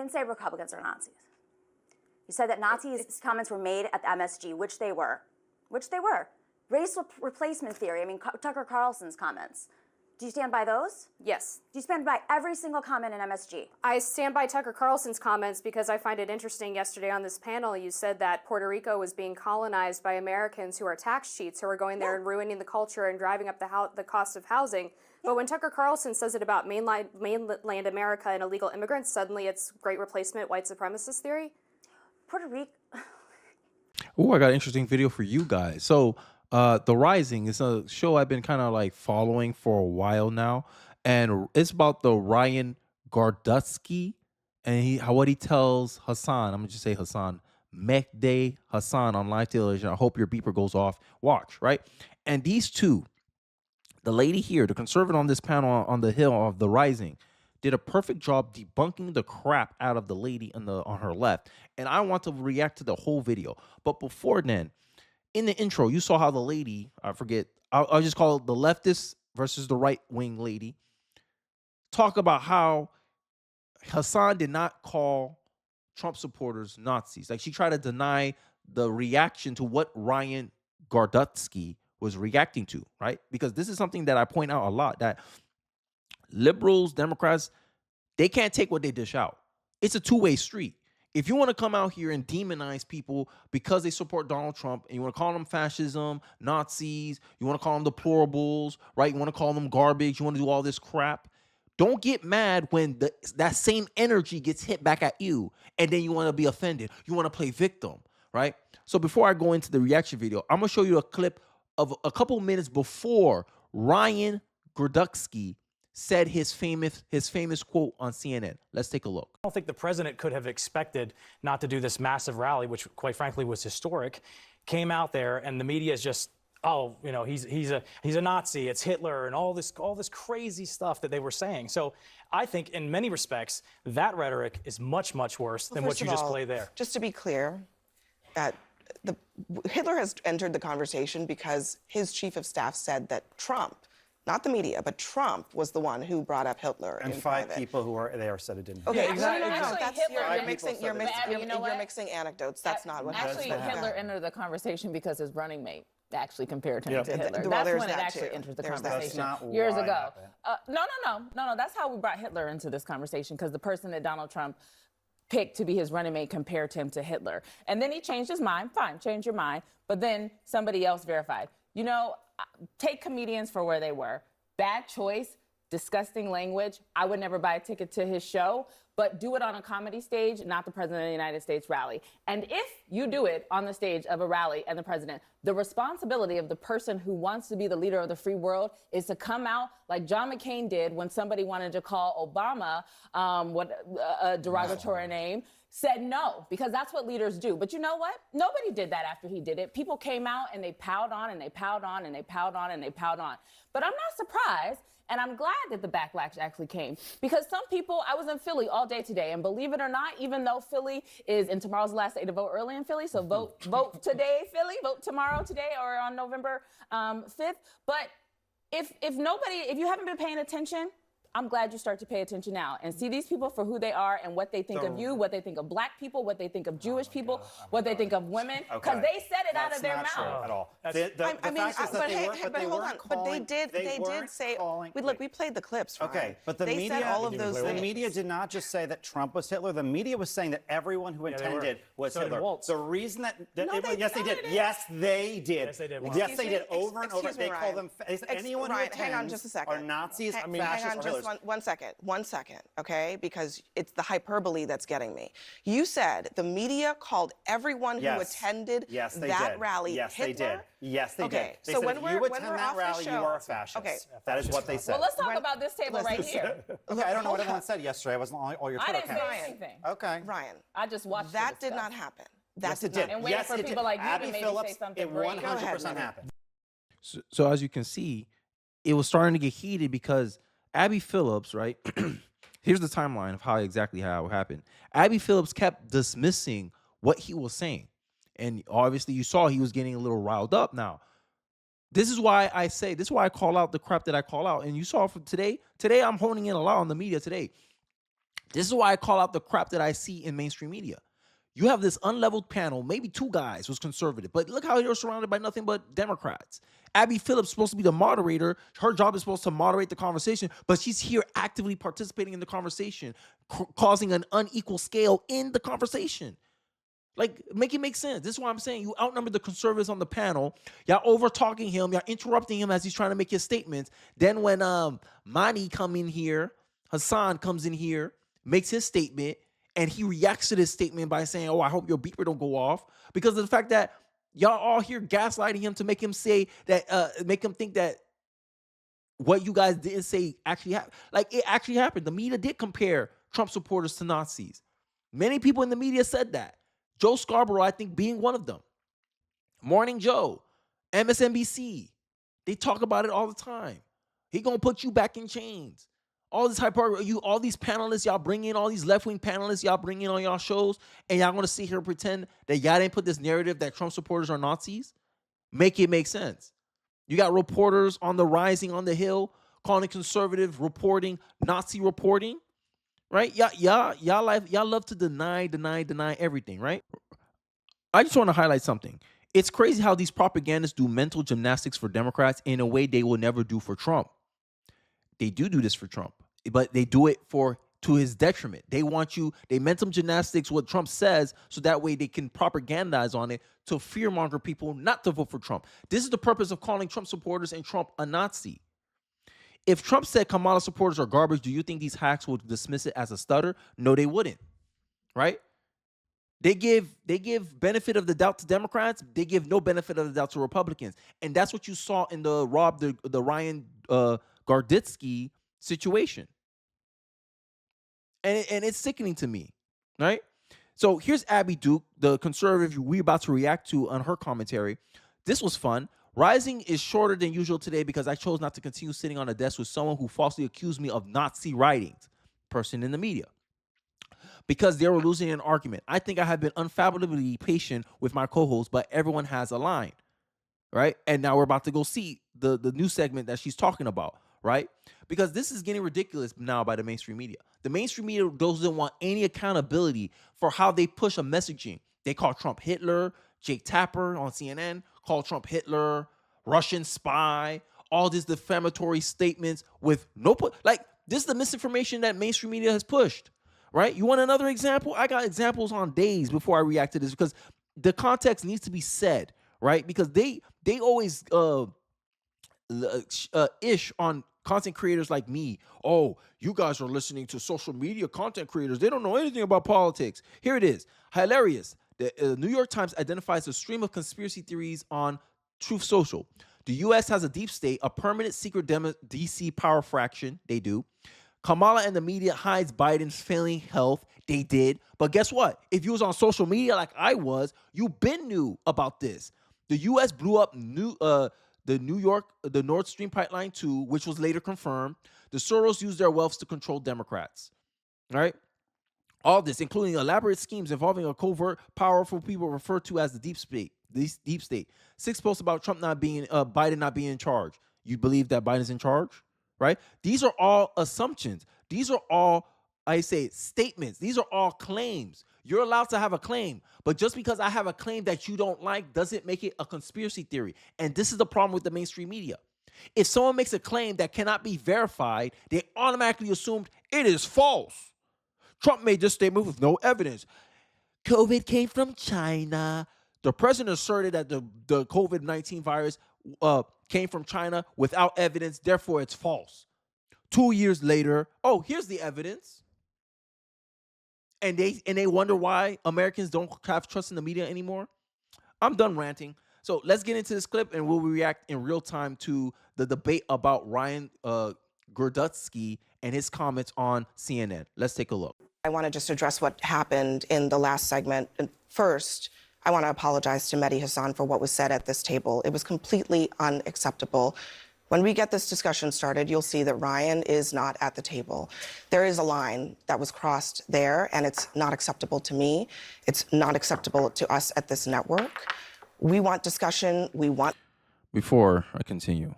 didn't say Republicans are Nazis. You said that Nazis' comments were made at the MSG, which they were. Race replacement theory, I mean, Tucker Carlson's comments. Do you stand by those? Yes. Do you stand by every single comment in MSG? I stand by Tucker Carlson's comments because I find it interesting. Yesterday on this panel, you said that Puerto Rico was being colonized by Americans who are tax cheats, who are going there and ruining the culture and driving up the cost of housing. But when Tucker Carlson says it about mainland America and illegal immigrants, suddenly it's great replacement white supremacist theory? Puerto Rico. Oh, I got an interesting video for you guys. So, The Rising is a show I've been kind of like following for a while now, and it's about the Ryan Girdusky and what he tells Hassan. I'm gonna just say Hassan, Mehdi Hassan on live television. I hope your beeper goes off. Watch, right? And these two, the lady here, the conservative on this panel on the Hill of The Rising, did a perfect job debunking the crap out of the lady on her left. And I want to react to the whole video. But before then, in the intro, you saw how the lady, I forget, I'll just call it the leftist versus the right-wing lady, talk about how Hassan did not call Trump supporters Nazis. Like, she tried to deny the reaction to what Ryan Girdusky was reacting to, right? Because this is something that I point out a lot, that liberals, Democrats, they can't take what they dish out. It's a two-way street. If you want to come out here and demonize people because they support Donald Trump, and you want to call them fascism, Nazis, you want to call them deplorables, right? You want to call them garbage, you want to do all this crap, don't get mad when that same energy gets hit back at you, and then you want to be offended. You want to play victim, right? So before I go into the reaction video, I'm going to show you a clip of a couple minutes before Ryan Girdusky said his famous quote on CNN. Let's take a look. I don't think the president could have expected not to do this massive rally, which quite frankly was historic. Came out there and the media is just, oh, you know, he's a Nazi, it's Hitler, and all this crazy stuff that they were saying. So I think in many respects that rhetoric is much worse than what you just played there. Just to be clear, Hitler has entered the conversation because his chief of staff said that Trump, not the media, but Trump was the one who brought up Hitler. And in five private. people who were there said it didn't. Okay, happen. exactly. That's You're mixing anecdotes. That's not what actually happened. Hitler entered the conversation because his running mate actually compared him Yep. to Hitler. Well, That's when it that actually too. entered the There's that. conversation That's not years why ago. it happened. No. That's how we brought Hitler into this conversation, because the person that Donald Trump picked to be his running mate compared him to Hitler. And then he changed his mind. Fine, change your mind. But then somebody else verified. You know, take comedians for where they were. Bad choice, disgusting language. I would never buy a ticket to his show, but do it on a comedy stage, not the President of the United States rally. And if you do it on the stage of a rally and the president, the responsibility of the person who wants to be the leader of the free world is to come out like John McCain did when somebody wanted to call Obama a derogatory name. Said no, because that's what leaders do. But you know what? Nobody did that after he did it. People came out and they piled on and they piled on and they piled on and they piled on. But I'm not surprised, and I'm glad that the backlash actually came, because some people, I was in Philly all day today, and believe it or not, even though Philly is, and tomorrow's the last day to vote early in Philly, so vote today, Philly, vote tomorrow, today, or on November 5th. But if you haven't been paying attention, I'm glad you start to pay attention now and see these people for who they are and what they think of you, what they think of black people, what they think of Jewish people, what they think of women, because they said it out of their mouth. At all. But hold on. But they did say. We played the clips. Ryan. Okay, but the they media said all of those the things. media did not just say that Trump was Hitler. The media was saying that everyone who attended was So did Hitler. Waltz. The reason that yes, they did. didn't. Yes, they did. Yes, they did. Yes, they did. Over and over. Excuse me, They call them anyone who Ryan, hang on attends just a second. are Nazis, Hang fascists, on or just Hitlers. 1 second, okay? Because it's the hyperbole that's getting me. You said the media called everyone who attended that rally Yes, Hitler? they did. Yes, they did. They So said when if we're you when attend we're that off rally, the you show, are a fascist. okay. That is what they said. Well, let's talk about this table right here. Okay, I don't know what everyone said yesterday. I wasn't on all your I Twitter didn't say accounts. anything. Okay. Ryan, I just watched that the did not stuff. happen. Yes, it did. And waiting Yes, for it people did. like you to Abby maybe say Phillips, something it great. 100% happened. So as you can see, it was starting to get heated because Abby Phillips, right? Here's the timeline of how it happened. Abby Phillips kept dismissing what he was saying. And obviously you saw he was getting a little riled up now. This is why I call out the crap that I call out. And you saw from today I'm honing in a lot on the media today. This is why I call out the crap that I see in mainstream media. You have this unleveled panel, maybe 2 guys was conservative, but look how you're surrounded by nothing but Democrats. Abby Phillips is supposed to be the moderator. Her job is supposed to moderate the conversation, but she's here actively participating in the conversation, causing an unequal scale in the conversation. Like, make it make sense. This is why I'm saying you outnumber the conservatives on the panel. Y'all over-talking him. Y'all interrupting him as he's trying to make his statements. Then when Mani come in here, Hassan comes in here, makes his statement, and he reacts to this statement by saying, oh, I hope your beeper don't go off, because of the fact that y'all all here gaslighting him to make him say that, make him think that what you guys didn't say actually happened. Like, it actually happened. The media did compare Trump supporters to Nazis. Many people in the media said that. Joe Scarborough, I think, being one of them. Morning Joe, MSNBC, they talk about it all the time. He gonna put you back in chains. All this all these panelists y'all bring in, all these left-wing panelists y'all bring in on y'all shows, and y'all gonna sit here and pretend that y'all didn't put this narrative that Trump supporters are Nazis? Make it make sense. You got reporters on the Rising on the Hill calling conservative reporting Nazi reporting, right? Y'all love to deny everything, right? I just want to highlight something. It's crazy how these propagandists do mental gymnastics for Democrats in a way they will never do for Trump. They do this for Trump, but they do it to his detriment. They mental gymnastics what Trump says, so that way they can propagandize on it to fearmonger people not to vote for Trump. This is the purpose of calling Trump supporters and Trump a Nazi. If Trump said Kamala supporters are garbage, do you think these hacks would dismiss it as a stutter? No, they wouldn't, right? They give benefit of the doubt to Democrats. They give no benefit of the doubt to Republicans. And that's what you saw in the Ryan Girdusky situation. And it's sickening to me, right? So here's Abby Duke, the conservative we're about to react to on her commentary. This was fun. Rising is shorter than usual today because I chose not to continue sitting on a desk with someone who falsely accused me of Nazi writings, person in the media, because they were losing an argument. I think I have been unfathomably patient with my co-host, but everyone has a line, right? And now we're about to go see the new segment that she's talking about, right? Because this is getting ridiculous now by the mainstream media. The mainstream media doesn't want any accountability for how they push a messaging. They call Trump Hitler. Jake Tapper on CNN called Trump Hitler, Russian spy, all these defamatory statements with no this is the misinformation that mainstream media has pushed, right? You want another example? I got examples on days before I react to this, because the context needs to be said, right? Because they always ish on content creators like me. Oh, you guys are listening to social media content creators. They don't know anything about politics. Here it is. Hilarious. The New York Times identifies a stream of conspiracy theories on Truth Social. The U.S. has a deep state, a permanent secret DC power fraction. They do. Kamala and the media hides Biden's failing health. They did. But guess what? If you was on social media like I was, you been knew about this. The U.S. blew up the Nord Stream pipeline 2, which was later confirmed. The Soros used their wealth to control Democrats. All right? All this, including elaborate schemes involving a covert, powerful people referred to as the deep state. Deep state. 6 posts about Biden not being in charge. You believe that Biden's in charge, right? These are all assumptions. These are all, I say, statements. These are all claims. You're allowed to have a claim, but just because I have a claim that you don't like doesn't make it a conspiracy theory. And this is the problem with the mainstream media. If someone makes a claim that cannot be verified, they automatically assumed it is false. Trump made this statement with no evidence. COVID came from China. The president asserted that the COVID-19 virus came from China without evidence. Therefore, it's false. 2 years later, oh, here's the evidence. And they wonder why Americans don't have trust in the media anymore. I'm done ranting. So let's get into this clip, and we'll react in real time to the debate about Ryan Girdusky and his comments on CNN. Let's take a look. I want to just address what happened in the last segment. And first, I want to apologize to Mehdi Hasan for what was said at this table. It was completely unacceptable. When we get this discussion started, you'll see that Ryan is not at the table. There is a line that was crossed there, and it's not acceptable to me. It's not acceptable to us at this network. We want discussion. We want... Before I continue,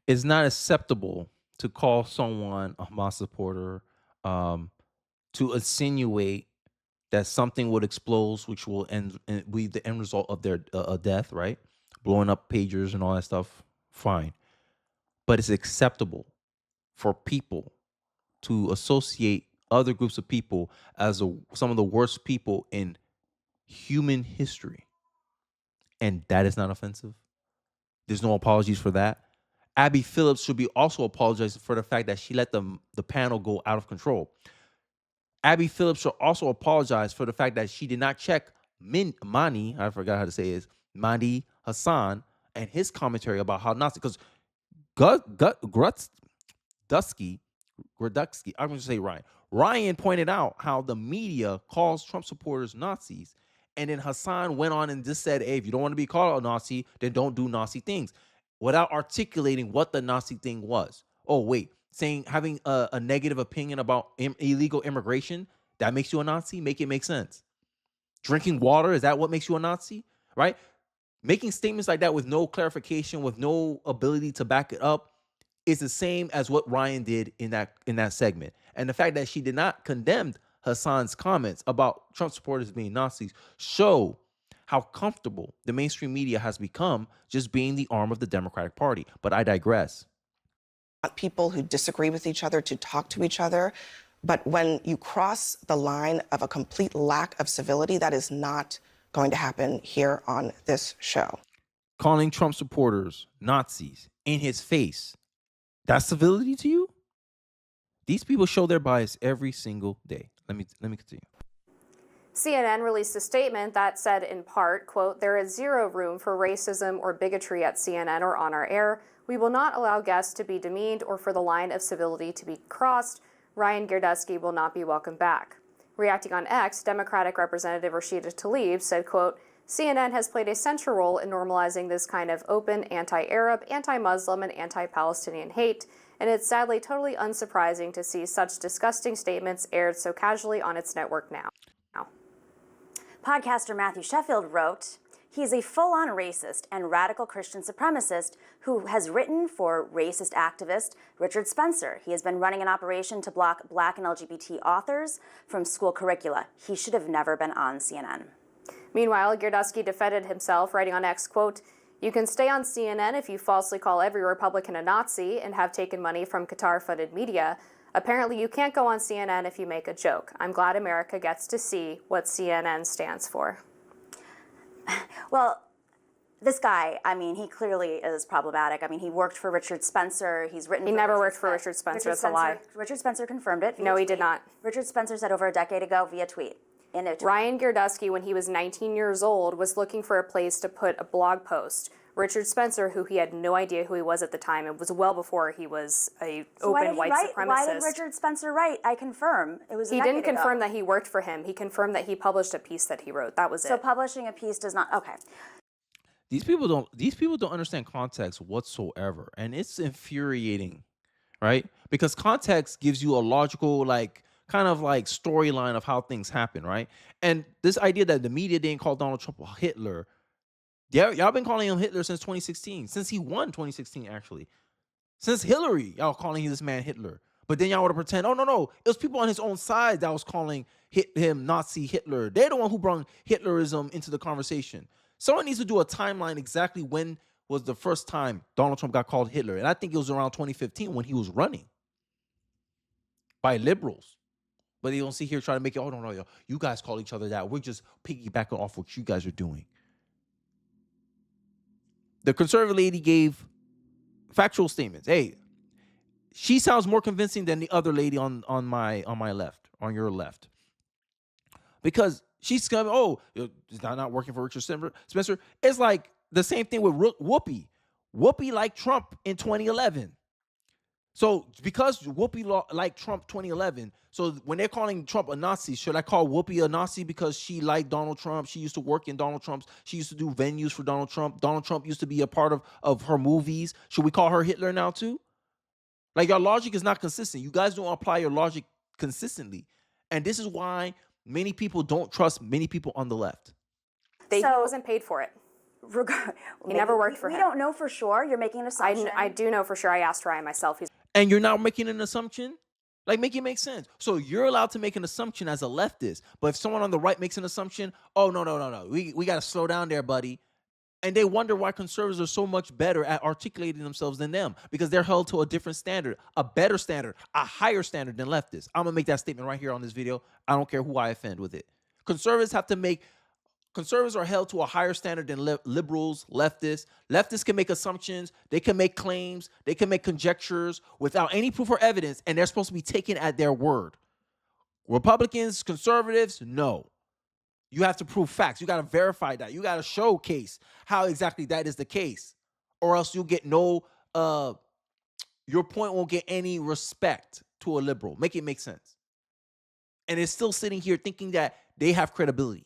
it's not acceptable to call someone a Hamas supporter, to insinuate that something would explode, which will be the end result of their death, right? Blowing up pagers and all that stuff, fine. But it's acceptable for people to associate other groups of people as some of the worst people in human history. And that is not offensive. There's no apologies for that. Abby Phillips should be also apologizing for the fact that she let the panel go out of control. Abby Phillips should also apologize for the fact that she did not check Mani, I forgot how to say it, Mani Hassan, and his commentary about how Nazi, because Girdusky, I'm going to say Ryan. Ryan pointed out how the media calls Trump supporters Nazis, and then Hassan went on and just said, hey, if you don't want to be called a Nazi, then don't do Nazi things, without articulating what the Nazi thing was. Oh, wait, having a negative opinion about illegal immigration, that makes you a Nazi? Make it make sense. Drinking water, is that what makes you a Nazi? Right? Making statements like that with no clarification, with no ability to back it up, is the same as what Ryan did in that segment. And the fact that she did not condemn Hassan's comments about Trump supporters being Nazis show how comfortable the mainstream media has become just being the arm of the Democratic Party. But I digress. People who disagree with each other to talk to each other. But when you cross the line of a complete lack of civility, that is not going to happen here on this show. Calling Trump supporters Nazis in his face, that's civility to you? These people show their bias every single day. Let me continue. CNN released a statement that said, in part, quote, there is zero room for racism or bigotry at CNN or on our air. We will not allow guests to be demeaned or for the line of civility to be crossed. Ryan Girdusky will not be welcomed back. Reacting on X, Democratic Representative Rashida Tlaib said, quote, CNN has played a central role in normalizing this kind of open anti-Arab, anti-Muslim, and anti-Palestinian hate, and it's sadly totally unsurprising to see such disgusting statements aired so casually on its network now. Podcaster Matthew Sheffield wrote, he's a full-on racist and radical Christian supremacist who has written for racist activist Richard Spencer. He has been running an operation to block Black and LGBT authors from school curricula. He should have never been on CNN. Meanwhile, Girdusky defended himself, writing on X, quote, you can stay on CNN if you falsely call every Republican a Nazi and have taken money from Qatar-funded media. Apparently, you can't go on CNN if you make a joke. I'm glad America gets to see what CNN stands for. Well, this guy, I mean, he clearly is problematic. I mean, he worked for Richard Spencer. He's written. He never worked for Richard Spencer. That's a lie. Richard Spencer confirmed it. No, he did not. Richard Spencer said over a decade ago via tweet. Ryan Girdusky, when he was 19 years old, was looking for a place to put a blog post. Richard Spencer, who he had no idea who he was at the time, it was well before he was a open white supremacist. Why did Richard Spencer write? I confirm. It was. He didn't confirm that he worked for him. He confirmed that he published a piece that he wrote. That was it. So publishing a piece does not. Okay. These people don't understand context whatsoever, and it's infuriating, right? Because context gives you a logical, kind of storyline of how things happen, right? And this idea that the media didn't call Donald Trump Hitler, y'all been calling him Hitler since 2016, since he won 2016, actually. Since Hillary, y'all calling this man Hitler. But then y'all want to pretend, oh, no, it was people on his own side that was calling him Nazi Hitler. They're the one who brought Hitlerism into the conversation. Someone needs to do a timeline exactly when was the first time Donald Trump got called Hitler. And I think it was around 2015 when he was running by liberals. But they don't sit here trying to make it, oh, no, you guys call each other that. We're just piggybacking off what you guys are doing. The conservative lady gave factual statements. Hey, she sounds more convincing than the other lady on my left, on your left. Because she's coming, oh, it's not working for Richard Spencer. It's like the same thing with Whoopi. Whoopi liked Trump in 2011. So because Whoopi liked Trump 2011, so when they're calling Trump a Nazi, should I call Whoopi a Nazi because she liked Donald Trump? She used to work in Donald Trump's. She used to do venues for Donald Trump. Donald Trump used to be a part of her movies. Should we call her Hitler now too? Your logic is not consistent. You guys don't apply your logic consistently. And this is why many people don't trust many people on the left. He wasn't paid for it. He never worked for him. We don't know for sure. You're making an assumption. I do know for sure. I asked Ryan myself. And you're now making an assumption? Like, make it make sense. So you're allowed to make an assumption as a leftist, but if someone on the right makes an assumption, oh, no. We got to slow down there, buddy. And they wonder why conservatives are so much better at articulating themselves than them, because they're held to a different standard, a better standard, a higher standard than leftists. I'm going to make that statement right here on this video. I don't care who I offend with it. Conservatives are held to a higher standard than liberals, leftists. Leftists can make assumptions. They can make claims. They can make conjectures without any proof or evidence, and they're supposed to be taken at their word. Republicans, conservatives, no. You have to prove facts. You got to verify that. You got to showcase how exactly that is the case, or else you'll get no, your point won't get any respect to a liberal. Make it make sense. And it's still sitting here thinking that they have credibility.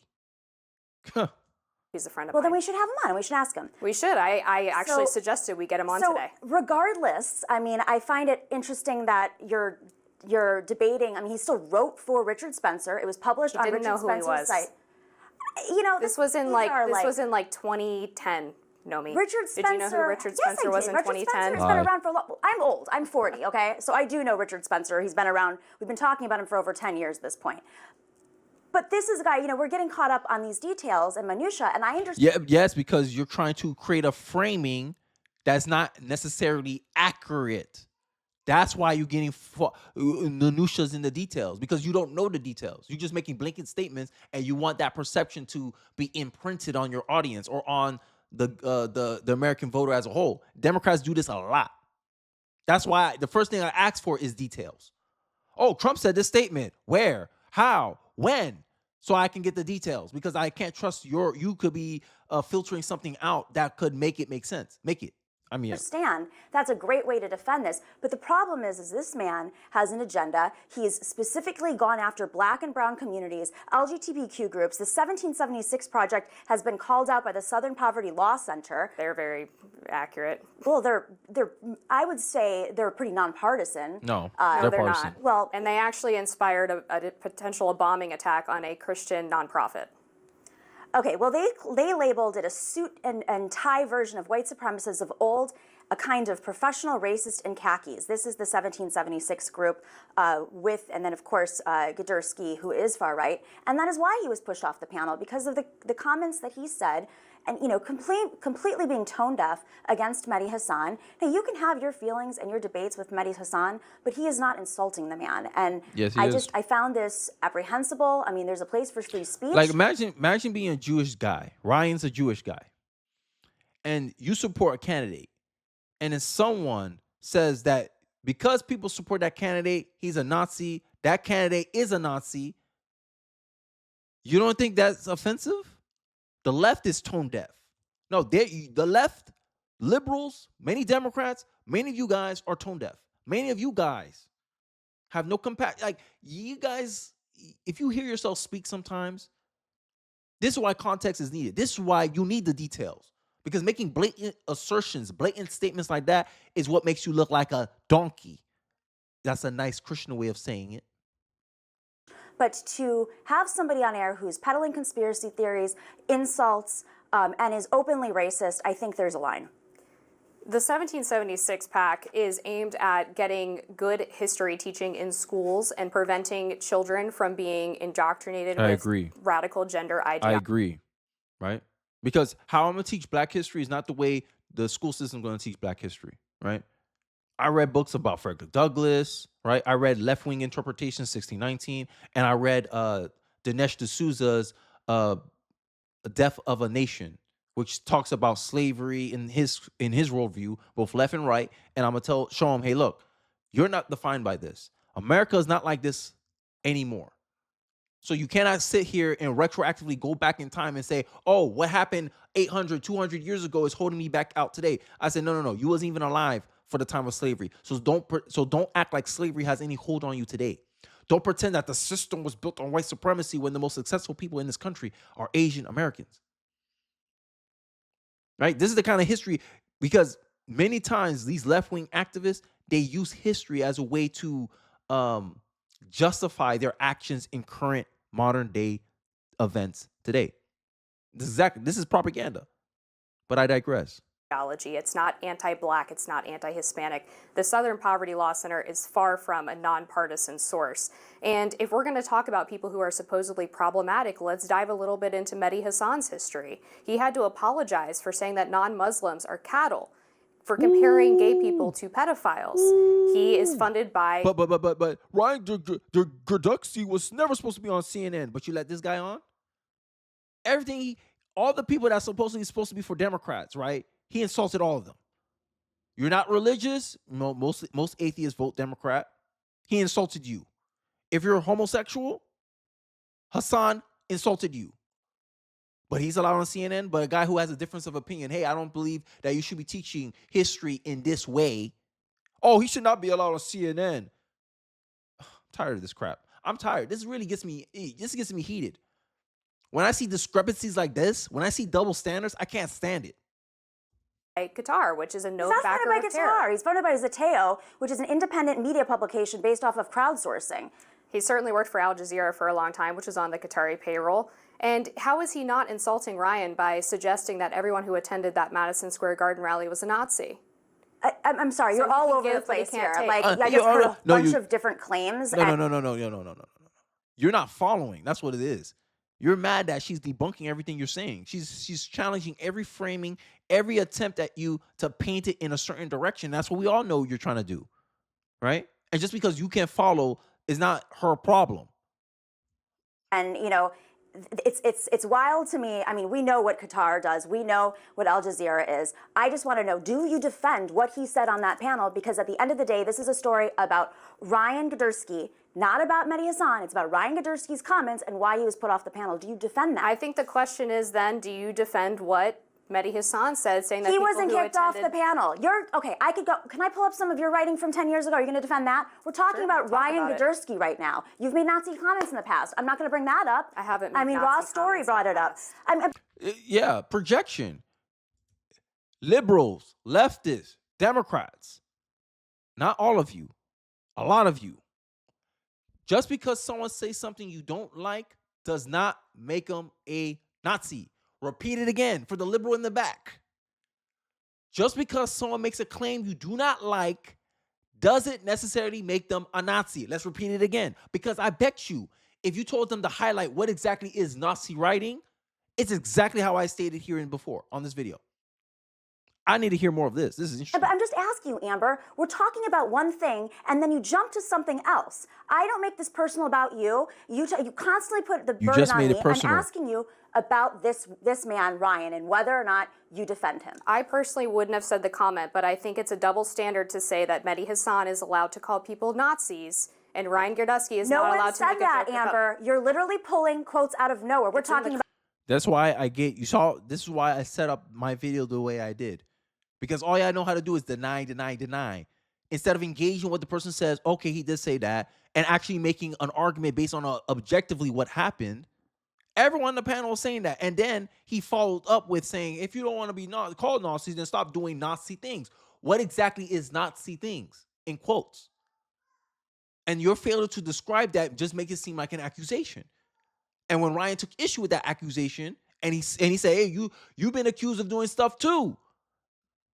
He's a friend of Well, mine. then we should have him on and we should ask him. We should. I actually suggested we get him on today. Regardless, I mean, I find it interesting that you're debating. I mean, he still wrote for Richard Spencer. It was published on Didn't Richard know who he Spencer's was. site. You know, This was in like 2010. Nomi. Richard Spencer. Did you know who Richard Spencer was in Richard 2010? Spencer has been around for a long. I'm old. I'm 40. Okay, so I do know Richard Spencer. He's been around. We've been talking about him for over 10 years at this point. But this is a guy. You know, we're getting caught up on these details and minutia, and I understand. Yeah, yes, because you're trying to create a framing that's not necessarily accurate. That's why you're getting minutia's in the details, because you don't know the details. You're just making blanket statements, and you want that perception to be imprinted on your audience or on the American voter as a whole. Democrats do this a lot. That's why the first thing I ask for is details. Oh, Trump said this statement. Where? How? When? So I can get the details, because I can't trust you could be filtering something out that could make it make sense. Make it. I mean, Understand that's a great way to defend this, but the problem is this man has an agenda. He's specifically gone after Black and brown communities, LGBTQ groups. The 1776 Project has been called out by the Southern Poverty Law Center. They're very accurate. Well, they're I would say they're pretty nonpartisan. no, No, they're partisan. not. Well, And they actually inspired a potential bombing attack on a Christian nonprofit. okay, well, they labeled it a suit and tie version of white supremacists of old, a kind of professional racist in khakis. This is the 1776 group and then, of course, Girdusky, who is far right. And that is why he was pushed off the panel, because of the comments that he said, and, you know, completely being tone deaf against Mehdi Hasan. Now, you can have your feelings and your debates with Mehdi Hasan, but he is not insulting the man. And Yes, he is. I found this apprehensible. I mean, there's a place for free speech. Like, imagine being a Jewish guy. Ryan's a Jewish guy, and you support a candidate, and then someone says that because people support that candidate, he's a Nazi. That candidate is a Nazi. You don't think that's offensive? The left is tone deaf. No, the left, liberals, many Democrats, many of you guys are tone deaf. Many of you guys have no compassion. Like, you guys, if you hear yourself speak sometimes, this is why context is needed. This is why you need the details. Because making blatant assertions, blatant statements like that is what makes you look like a donkey. That's a nice Christian way of saying it. But to have somebody on air who's peddling conspiracy theories, insults, and is openly racist, I think there's a line. The 1776 PAC is aimed at getting good history teaching in schools and preventing children from being indoctrinated with radical gender ideology. I agree, right? Because how I'm going to teach Black history is not the way the school system is going to teach Black history, right? I read books about Frederick Douglass, right? I read Left-Wing Interpretation, 1619, and I read Dinesh D'Souza's Death of a Nation, which talks about slavery in his worldview, both left and right. And I'm gonna show him, hey, look, you're not defined by this. America is not like this anymore. So you cannot sit here and retroactively go back in time and say, oh, what happened 800, 200 years ago is holding me back out today. I said, no. You wasn't even alive for the time of slavery. So don't act like slavery has any hold on you today. Don't pretend that the system was built on white supremacy when the most successful people in this country are Asian Americans. Right? This is the kind of history, because many times these left-wing activists, they use history as a way to justify their actions in current modern day events today. This is propaganda. But I digress. ideology. It's not anti-Black, it's not anti-Hispanic. The Southern Poverty Law Center is far from a nonpartisan source. And if we're going to talk about people who are supposedly problematic, let's dive a little bit into Mehdi Hasan's history. He had to apologize for saying that non-Muslims are cattle, for comparing gay people to pedophiles. He is funded by... But Ryan Girdusky was never supposed to be on CNN, but you let this guy on? All the people that's supposed to be for Democrats, right? He insulted all of them. You're not religious. No, most atheists vote Democrat. He insulted you. If you're homosexual, Hasan insulted you. But he's allowed on CNN. But a guy who has a difference of opinion, hey, I don't believe that you should be teaching history in this way. Oh, he should not be allowed on CNN. I'm tired of this crap. I'm tired. This gets me heated. When I see discrepancies like this, when I see double standards, I can't stand it. Qatar, which is a He's not backer funded by of terror. Qatar. He's funded by Zateo, which is an independent media publication based off of crowdsourcing. He certainly worked for Al Jazeera for a long time, which was on the Qatari payroll. And how is he not insulting Ryan by suggesting that everyone who attended that Madison Square Garden rally was a Nazi? I'm sorry, So you're he all can over the give, but he place can't here. take. Like, I just heard a bunch of different claims. No. You're not following. That's what it is. You're mad that she's debunking everything you're saying. She's challenging every framing, every attempt at you to paint it in a certain direction. That's what we all know you're trying to do, right? And just because you can't follow is not her problem. And, you know, it's wild to me. I mean, we know what Qatar does. We know what Al Jazeera is. I just want to know, do you defend what he said on that panel? Because at the end of the day, this is a story about Ryan Girdusky, not about Mehdi Hasan. It's about Ryan Girdusky's comments and why he was put off the panel. Do you defend that? I think the question is then, do you defend what Mehdi Hasan said, saying that he people wasn't who kicked off attended... the panel. Okay, I could go. Can I pull up some of your writing from 10 years ago? Are you going to defend that? We're talking about Ryan Girdusky right now. You've made Nazi comments in the past. I'm not going to bring that up. I haven't made I mean, Nazi Ross Story comments brought in it the up. past. Yeah, projection. Liberals, leftists, Democrats. Not all of you. A lot of you. Just because someone says something you don't like does not make them a Nazi. Repeat it again for the liberal in the back. Just because someone makes a claim you do not like doesn't necessarily make them a Nazi. Let's repeat it again. Because I bet you, if you told them to highlight what exactly is Nazi writing, it's exactly how I stated here before on this video. I need to hear more of this. This is interesting. But I'm just asking you, Amber, we're talking about one thing, and then you jump to something else. I don't make this personal about you. You constantly put the burden on me. I'm asking you about this man, Ryan, and whether or not you defend him. I personally wouldn't have said the comment, but I think it's a double standard to say that Mehdi Hasan is allowed to call people Nazis, and Ryan Girdusky is not allowed to make a joke about... No one said that, Amber. You're literally pulling quotes out of nowhere. We're talking about... That's why this is why I set up my video the way I did. Because all I know how to do is deny. Instead of engaging what the person says, okay, he did say that, and actually making an argument based on objectively what happened, everyone on the panel was saying that. And then he followed up with saying, if you don't want to be called Nazis, then stop doing Nazi things. What exactly is Nazi things? In quotes. And your failure to describe that just makes it seem like an accusation. And when Ryan took issue with that accusation, and he said, hey, you've been accused of doing stuff too.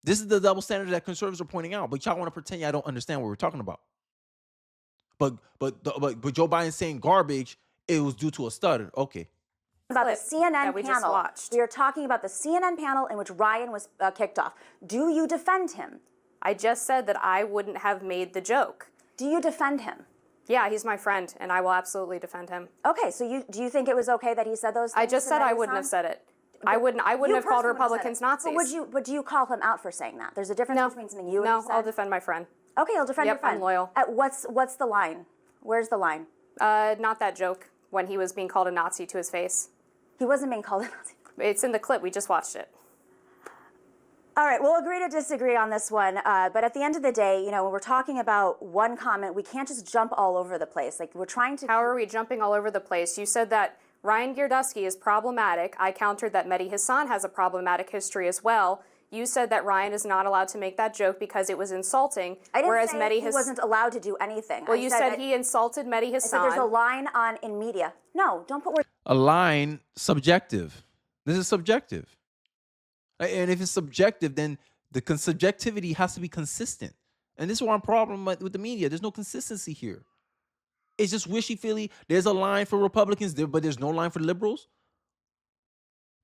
This is the double standard that conservatives are pointing out, but y'all want to pretend y'all don't understand what we're talking about. But Joe Biden saying garbage, it was due to a stutter. Okay. About the CNN that we just panel. watched. We are talking about the CNN panel in which Ryan was kicked off. Do you defend him? I just said that I wouldn't have made the joke. Do you defend him? Yeah, he's my friend, and I will absolutely defend him. Okay, so do you think it was okay that he said those things? I just said I wouldn't have said it. I wouldn't have called Republicans Nazis. But do you call him out for saying that? There's a difference between something you and he said. No, I'll defend my friend. Okay, you'll defend your friend. I'm loyal. What's the line? Where's the line? Not that joke when he was being called a Nazi to his face. He wasn't being called a Nazi. It's in the clip. We just watched it. All right, we'll agree to disagree on this one. But at the end of the day, you know, when we're talking about one comment, we can't just jump all over the place. Like, we're trying to... How are we jumping all over the place? You said that Ryan Girdusky is problematic. I countered that Mehdi Hasan has a problematic history as well. You said that Ryan is not allowed to make that joke because it was insulting. I didn't whereas say Mehdi he wasn't allowed to do anything. Well, you said he insulted Mehdi Hasan. I said there's a line in media. No, don't put words. A line, subjective. This is subjective. And if it's subjective, then the subjectivity has to be consistent. And this is one problem with the media. There's no consistency here. It's just wishy-feely. There's a line for Republicans, but there's no line for liberals.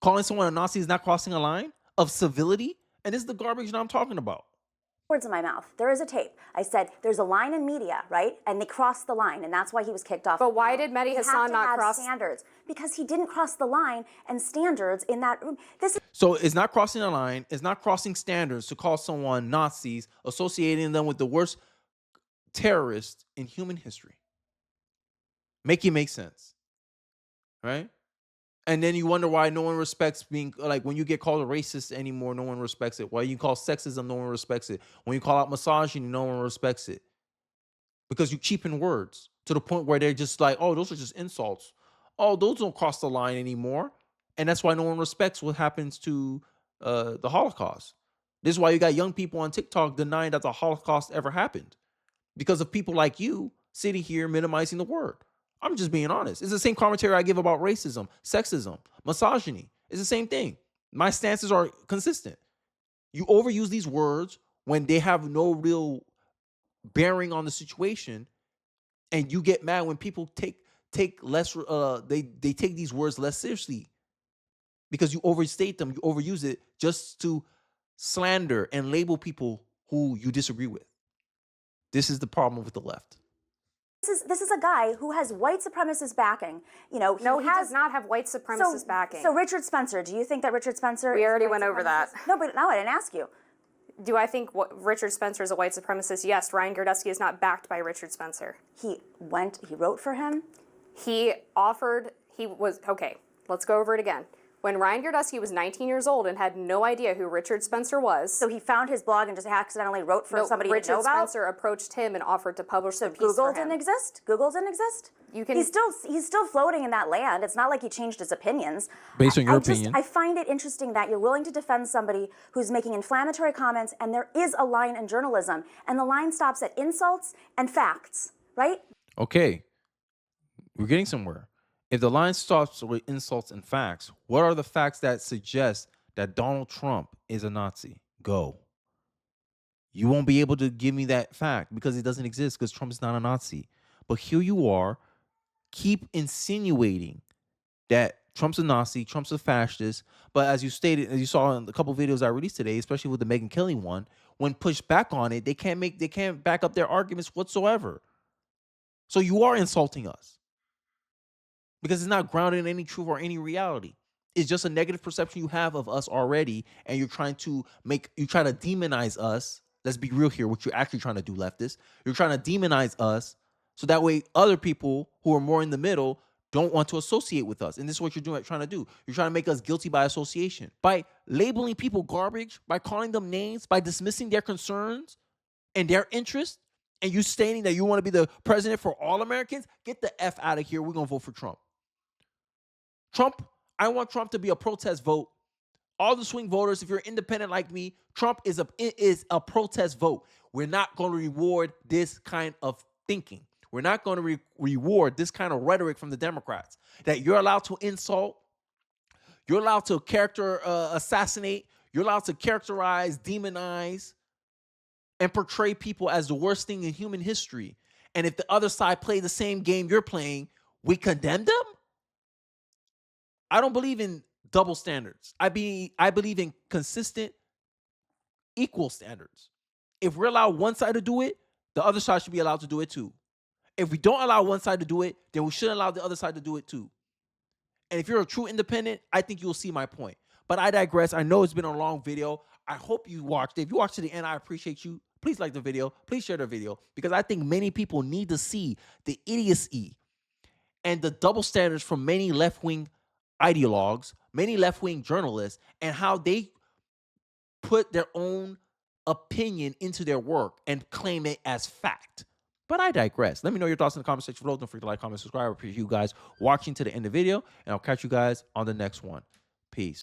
Calling someone a Nazi is not crossing a line of civility. And this is the garbage that I'm talking about. Words in my mouth. There is a tape. I said there's a line in media, right? And they crossed the line, and that's why he was kicked off. But why did Mehdi Hassan not cross standards? Because he didn't cross the line and standards in that room. So it's not crossing a line. It's not crossing standards to call someone Nazis, associating them with the worst terrorists in human history. Make it make sense, right? And then you wonder why no one respects being, like, when you get called a racist anymore, no one respects it. Why you call sexism, no one respects it. When you call out misogyny, no one respects it. Because you cheapen words to the point where they're just like, oh, those are just insults. Oh, those don't cross the line anymore. And that's why no one respects what happens to the Holocaust. This is why you got young people on TikTok denying that the Holocaust ever happened. Because of people like you sitting here minimizing the word. I'm just being honest. It's the same commentary I give about racism, sexism, misogyny. It's the same thing. My stances are consistent. You overuse these words when they have no real bearing on the situation, and you get mad when people take less. They take these words less seriously because you overstate them, you overuse it just to slander and label people who you disagree with. This is the problem with the left. This is a guy who has white supremacist backing. You know, No, he does not have white supremacist backing. So Richard Spencer, do you think that Richard Spencer? We already is a white went over that. supremacist? No, but no, I didn't ask you. Do I think Richard Spencer is a white supremacist? Yes. Ryan Girdusky is not backed by Richard Spencer. He wrote for him. Okay, let's go over it again. When Ryan Girdusky was 19 years old and had no idea who Richard Spencer was. So he found his blog and just accidentally wrote for somebody Richard to know about? Spencer approached him and offered to publish the piece Google for him. didn't exist? Google didn't exist? He's still floating in that land. It's not like he changed his opinions. Based on your opinion. I find it interesting that you're willing to defend somebody who's making inflammatory comments, and there is a line in journalism, and the line stops at insults and facts, right? Okay, we're getting somewhere. If the line stops with insults and facts, what are the facts that suggest that Donald Trump is a Nazi? Go. You won't be able to give me that fact because it doesn't exist, because Trump is not a Nazi. But here you are, keep insinuating that Trump's a Nazi, Trump's a fascist. But as you stated, as you saw in a couple of videos I released today, especially with the Megyn Kelly one, when pushed back on it, they can't back up their arguments whatsoever. So you are insulting us. Because it's not grounded in any truth or any reality. It's just a negative perception you have of us already, and you're trying to demonize us. Let's be real here, what you're actually trying to do, leftists. You're trying to demonize us so that way other people who are more in the middle don't want to associate with us. And this is what you're trying to do. You're trying to make us guilty by association. By labeling people garbage, by calling them names, by dismissing their concerns and their interests, and you stating that you want to be the president for all Americans, get the F out of here. We're going to vote for Trump. I want Trump to be a protest vote. All the swing voters, if you're independent like me, Trump is a protest vote. We're not going to reward this kind of thinking. We're not going to reward this kind of rhetoric from the Democrats, that you're allowed to insult, you're allowed to assassinate, you're allowed to characterize, demonize, and portray people as the worst thing in human history. And if the other side play the same game you're playing, we condemn them? I don't believe in double standards. I believe in consistent, equal standards. If we're allowed one side to do it, the other side should be allowed to do it too. If we don't allow one side to do it, then we shouldn't allow the other side to do it too. And if you're a true independent, I think you'll see my point. But I digress. I know it's been a long video. I hope you watched it. If you watched to the end, I appreciate you. Please like the video. Please share the video, because I think many people need to see the idiocy and the double standards from many left-wing ideologues, many left-wing journalists, and how they put their own opinion into their work and claim it as fact. But I digress. Let me know your thoughts in the comment section below. Don't forget to like, comment, subscribe. I appreciate you guys watching to the end of the video, and I'll catch you guys on the next one. Peace.